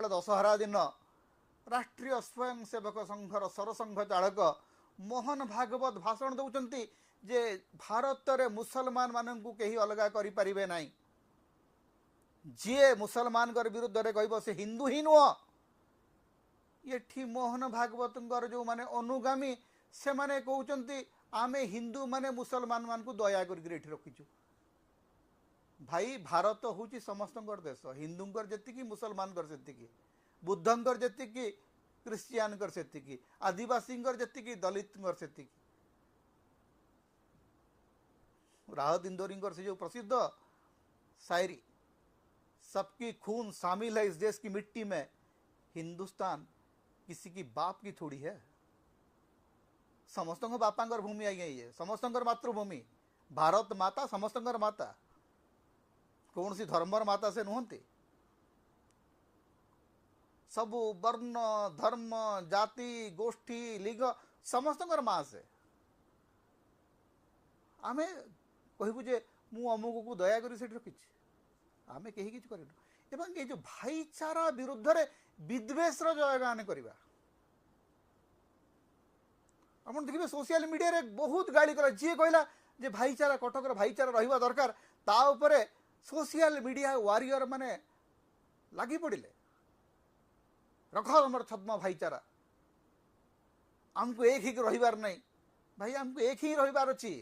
ଏଥର ଦଶହରା दिन राष्ट्रीय स्वयंसेवक संघर सरसंघ चालक मोहन भागवत भाषण दौरान जे भारत रे मुसलमान मानू कहीं अलग करें ना जी मुसलमान विरुद्ध में कह से हिंदू ही नुह ये मोहन भागवत जो माने अनुगामी से माने कहते आमे हिंदू माने मुसलमान मान को दया कर रखीचु भाई भारत हूँ समस्त देश हिंदू जी मुसलमान से बुद्धंकर जी क्रिश्चियन से आदिवासी जी दलित से राहत इंदौरी से जो प्रसिद्ध शायरी सबकी खून शामिल है इस देश की मिट्टी में हिंदुस्तान किसी की बाप की थोड़ी है समस्त बापांकर भूमि आज्ञा ये समस्त मातृभूमि भारत माता समस्त माता कौन सी धर्मर माता से नुहति सबु वर्ण धर्म जाति गोष्ठी लिंग समस्त माँ से आमे कहबू जे मु अमुक को दया करी सेठी रखी आमे कहीं किछ करेनु एवं ये जो भाईचारा विरुद्ध रे विद्वेष जयगान करवा आप देखिए सोशल मीडिया रे बहुत गाड़ी कर जी कहला जे भाईचारा कटक भाईचारा रहिबा दरकार ता उपरे सोशल मीडिया वारियर माने लगी पड़े रख हमर छद्म भाईचारा आमको एक ही रहिबार नहीं भाई आमको एक ही रहिबार अछि